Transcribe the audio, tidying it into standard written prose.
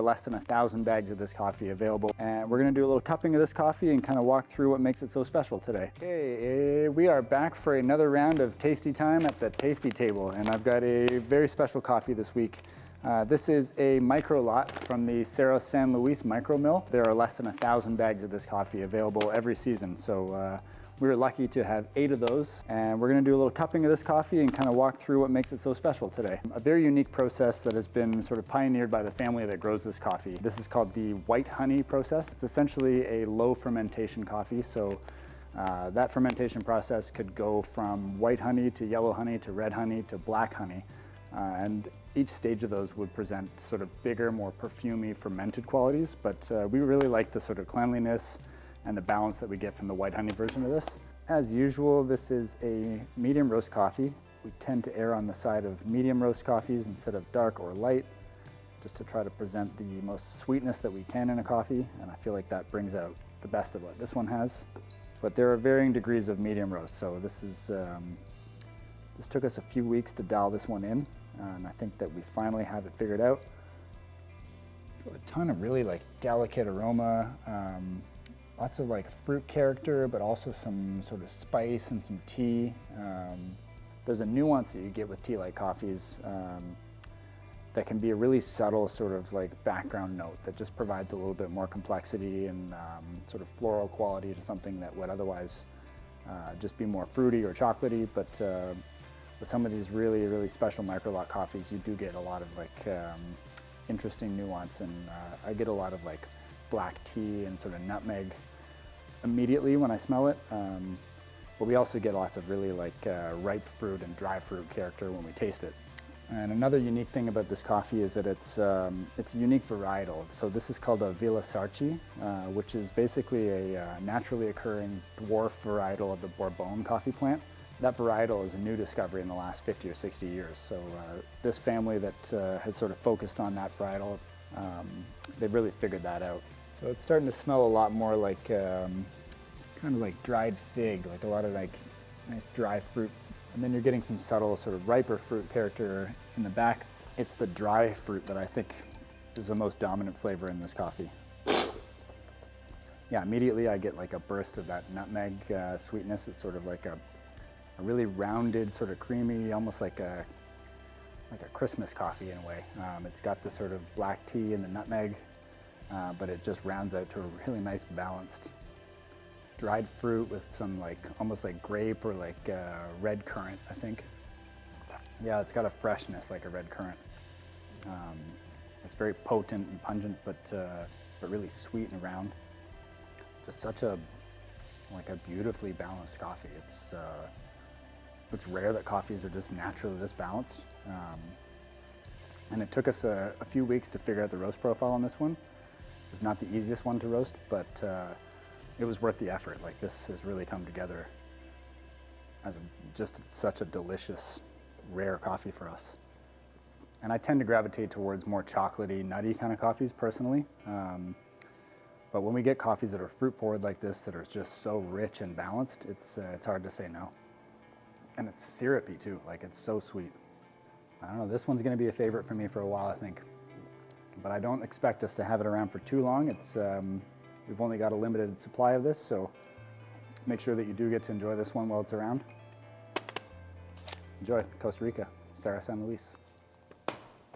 less than 1,000 bags of this coffee available. And we're gonna do a little cupping of this coffee and kind of walk through what makes it so special today. Okay, we are back for another round of tasty time at the tasty table. And I've got a very special coffee this week. This is a microlot from the Cerro San Luis Micromill. There are less than 1,000 bags of this coffee available every season. So we were lucky to have 8 of those, and we're gonna do a little cupping of this coffee and kind of walk through what makes it so special today. A very unique process that has been sort of pioneered by the family that grows this coffee. This is called the white honey process. It's essentially a low fermentation coffee. So that fermentation process could go from white honey to yellow honey to red honey to black honey. And each stage of those would present sort of bigger, more perfumey fermented qualities, but we really like the sort of cleanliness and the balance that we get from the white honey version of this. As usual, this is a medium roast coffee. We tend to err on the side of medium roast coffees instead of dark or light, just to try to present the most sweetness that we can in a coffee, and I feel like that brings out the best of what this one has. But there are varying degrees of medium roast, so this took us a few weeks to dial this one in, and I think that we finally have it figured out. A ton of really like delicate aroma, lots of like fruit character, but also some sort of spice and some tea. There's a nuance that you get with tea-like coffees that can be a really subtle sort of like background note that just provides a little bit more complexity and sort of floral quality to something that would otherwise just be more fruity or chocolatey. But with some of these really, really special microlot coffees, you do get a lot of like interesting nuance, and I get a lot of like black tea and sort of nutmeg immediately when I smell it. But we also get lots of really like ripe fruit and dry fruit character when we taste it. And another unique thing about this coffee is that it's a unique varietal. So this is called a Villa Sarchi, which is basically a naturally occurring dwarf varietal of the Bourbon coffee plant. That varietal is a new discovery in the last 50 or 60 years. So this family that has sort of focused on that varietal, they've really figured that out. So it's starting to smell a lot more like kind of like dried fig, like a lot of like nice dry fruit. And then you're getting some subtle sort of riper fruit character in the back. It's the dry fruit that I think is the most dominant flavor in this coffee. Yeah, immediately I get like a burst of that nutmeg sweetness. It's sort of like a really rounded, sort of creamy, almost like a Christmas coffee in a way. It's got the sort of black tea and the nutmeg, but it just rounds out to a really nice balanced dried fruit with some like almost like grape or like red currant, I think. Yeah, it's got a freshness like a red currant. It's very potent and pungent, but really sweet and round. Just such a beautifully balanced coffee. It's rare that coffees are just naturally this balanced. And it took us a few weeks to figure out the roast profile on this one. It was not the easiest one to roast, but it was worth the effort. Like, this has really come together as just such a delicious, rare coffee for us. And I tend to gravitate towards more chocolatey, nutty kind of coffees personally. But when we get coffees that are fruit forward like this, that are just so rich and balanced, it's hard to say no. And it's syrupy too, like it's so sweet. I don't know, this one's gonna be a favorite for me for a while, I think. But I don't expect us to have it around for too long. We've only got a limited supply of this, so make sure that you do get to enjoy this one while it's around. Enjoy, Costa Rica, Cerro San Luis.